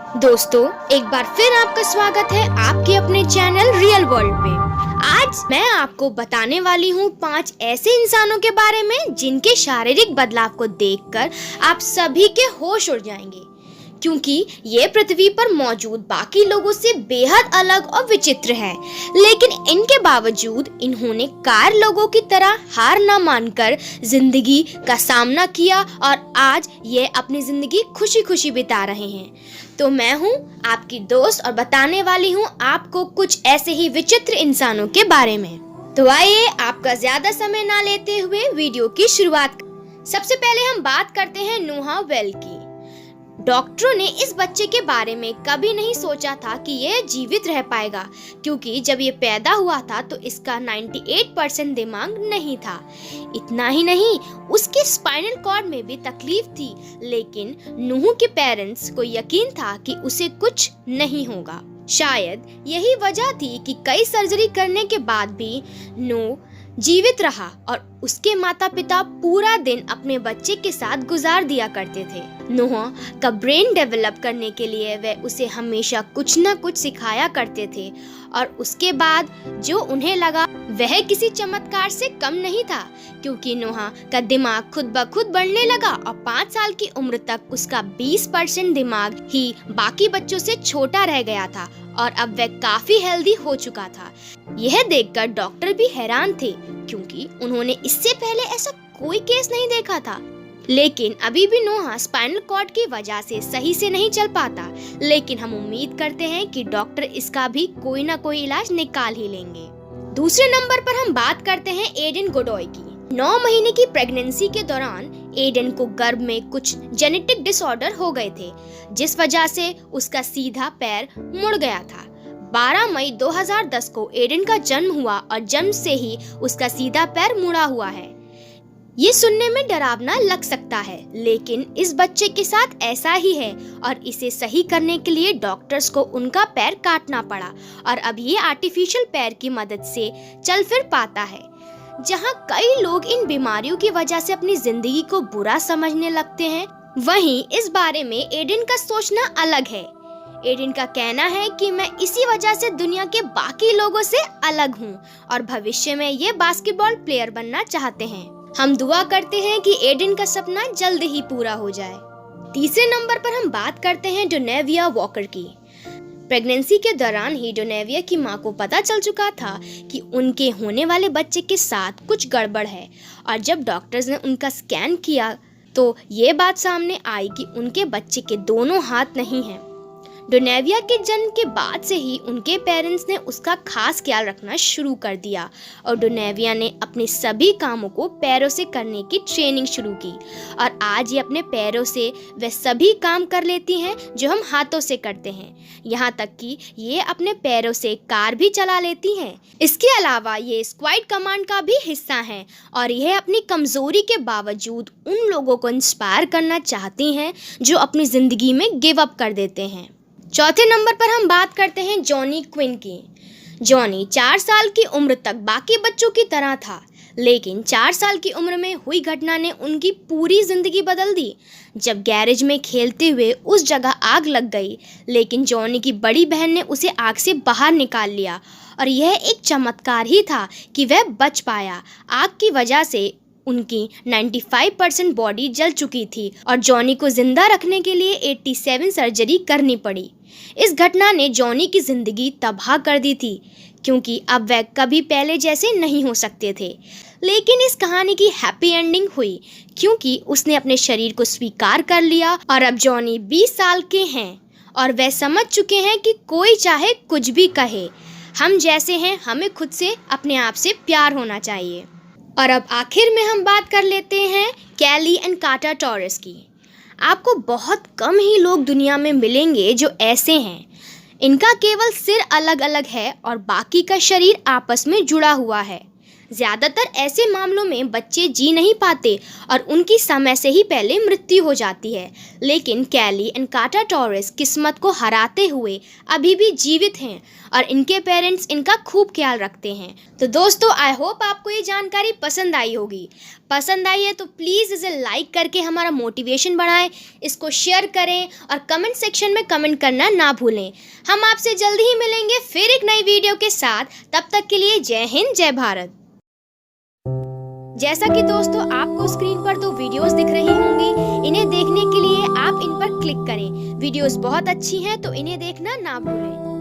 दोस्तों, एक बार फिर आपका स्वागत है आपके अपने चैनल रियल वर्ल्ड पे। आज मैं आपको बताने वाली हूँ 5 ऐसे इंसानों के बारे में जिनके शारीरिक बदलाव को देखकर आप सभी के होश उड़ जाएंगे, क्योंकि ये पृथ्वी पर मौजूद बाकी लोगों से बेहद अलग और विचित्र है। लेकिन इनके बावजूद इन्होंने कार लोगों की तरह हार न मानकर जिंदगी का सामना किया और आज ये अपनी जिंदगी खुशी खुशी बिता रहे हैं। तो मैं हूँ आपकी दोस्त और बताने वाली हूँ आपको कुछ ऐसे ही विचित्र इंसानों के बारे में। तो आइए आपका ज्यादा समय ना लेते हुए वीडियो की शुरुआत। सबसे पहले हम बात करते हैं नोहा वेल की। डॉक्टरों ने इस बच्चे के बारे में कभी नहीं सोचा था कि यह जीवित रह पाएगा, क्योंकि जब ये पैदा हुआ था तो इसका 98% दिमाग नहीं था। इतना ही नहीं, उसके स्पाइनल कॉर्ड में भी तकलीफ थी, लेकिन नूह के पेरेंट्स को यकीन था कि उसे कुछ नहीं होगा। शायद यही वजह थी कि कई सर्जरी करने के बाद भी नूह जीवित रहा और उसके माता पिता पूरा दिन अपने बच्चे के साथ गुजार दिया करते थे। नूह का ब्रेन डेवलप करने के लिए वे उसे हमेशा कुछ न कुछ सिखाया करते थे और उसके बाद जो उन्हें लगा वह किसी चमत्कार से कम नहीं था, क्योंकि नूह का दिमाग खुद ब खुद बढ़ने लगा और 5 साल की उम्र तक उसका 20% दिमाग ही बाकी बच्चों से छोटा रह गया था और अब वह काफी हेल्दी हो चुका था। यह देखकर डॉक्टर भी हैरान थे, क्योंकि उन्होंने इससे पहले ऐसा कोई केस नहीं देखा था। लेकिन अभी भी नोहा स्पाइनल कॉर्ड की वजह से सही से नहीं चल पाता, लेकिन हम उम्मीद करते हैं कि डॉक्टर इसका भी कोई ना कोई इलाज निकाल ही लेंगे। दूसरे नंबर पर हम बात करते हैं एडन गोडोय की। 9 महीने की प्रेगनेंसी के दौरान एडन को गर्भ में कुछ जेनेटिक डिसऑर्डर हो गए थे, जिस वजह से उसका सीधा पैर मुड़ गया था। 12 मई 2010 को एडन का जन्म हुआ और जन्म से ही उसका सीधा पैर मुड़ा हुआ है। ये सुनने में डरावना लग सकता है, लेकिन इस बच्चे के साथ ऐसा ही है और इसे सही करने के लिए डॉक्टर्स को उनका पैर काटना पड़ा और अब ये आर्टिफिशियल पैर की मदद से चल फिर पाता है। जहाँ कई लोग इन बीमारियों की वजह से अपनी जिंदगी को बुरा समझने लगते हैं, वहीं इस बारे में एडन का सोचना अलग है। एडन का कहना है कि मैं इसी वजह से दुनिया के बाकी लोगों से अलग हूँ और भविष्य में ये बास्केटबॉल प्लेयर बनना चाहते हैं। हम दुआ करते हैं कि एडन का सपना जल्द ही पूरा हो जाए। तीसरे नंबर पर हम बात करते हैं डोनेविया वॉकर की। प्रेगनेंसी के दौरान ही डोनेविया की मां को पता चल चुका था कि उनके होने वाले बच्चे के साथ कुछ गड़बड़ है और जब डॉक्टर्स ने उनका स्कैन किया तो ये बात सामने आई कि उनके बच्चे के दोनों हाथ नहीं हैं। डोनेविया के जन्म के बाद से ही उनके पेरेंट्स ने उसका खास ख्याल रखना शुरू कर दिया और डोनेविया ने अपने सभी कामों को पैरों से करने की ट्रेनिंग शुरू की और आज ये अपने पैरों से वह सभी काम कर लेती हैं जो हम हाथों से करते हैं। यहाँ तक कि ये अपने पैरों से कार भी चला लेती हैं। इसके अलावा ये स्क्वाड कमांड का भी हिस्सा हैं और यह अपनी कमजोरी के बावजूद उन लोगों को इंस्पायर करना चाहती हैं जो अपनी जिंदगी में गिव अप कर देते हैं। चौथे नंबर पर हम बात करते हैं जॉनी क्विन की। जॉनी 4 साल की उम्र तक बाकी बच्चों की तरह था, लेकिन 4 साल की उम्र में हुई घटना ने उनकी पूरी जिंदगी बदल दी। जब गैरेज में खेलते हुए उस जगह आग लग गई, लेकिन जॉनी की बड़ी बहन ने उसे आग से बाहर निकाल लिया और यह एक चमत्कार ही था कि वह बच पाया। आग की वजह से उनकी 95% बॉडी जल चुकी थी और जॉनी को जिंदा रखने के लिए 87 सर्जरी करनी पड़ी। इस घटना ने जॉनी की जिंदगी तबाह कर दी थी, क्योंकि अब वह कभी पहले जैसे नहीं हो सकते थे। लेकिन इस कहानी की हैप्पी एंडिंग हुई, क्योंकि उसने अपने शरीर को स्वीकार कर लिया और अब जॉनी 20 साल के हैं और वह समझ चुके हैं कि कोई चाहे कुछ भी कहे, हम जैसे हैं हमें खुद से अपने आप से प्यार होना चाहिए। और अब आखिर में हम बात कर लेते हैं कैली एंड काटा टॉरस की। आपको बहुत कम ही लोग दुनिया में मिलेंगे जो ऐसे हैं। इनका केवल सिर अलग अलग है और बाकी का शरीर आपस में जुड़ा हुआ है। ज्यादातर ऐसे मामलों में बच्चे जी नहीं पाते और उनकी समय से ही पहले मृत्यु हो जाती है, लेकिन कैली एंड काटा टॉरस किस्मत को हराते हुए अभी भी जीवित हैं और इनके पेरेंट्स इनका खूब ख्याल रखते हैं। तो दोस्तों, आई होप आपको ये जानकारी पसंद आई होगी। पसंद आई है तो प्लीज़ इसे लाइक करके हमारा मोटिवेशन बढ़ाएं, इसको शेयर करें और कमेंट सेक्शन में कमेंट करना ना भूलें। हम आपसे जल्दी ही मिलेंगे फिर एक नई वीडियो के साथ। तब तक के लिए जय हिंद, जय भारत। जैसा कि दोस्तों आपको स्क्रीन पर 2 वीडियोस दिख रही होंगी, इन्हें देखने के लिए आप इन पर क्लिक करें। वीडियोस बहुत अच्छी हैं तो इन्हें देखना ना भूलें।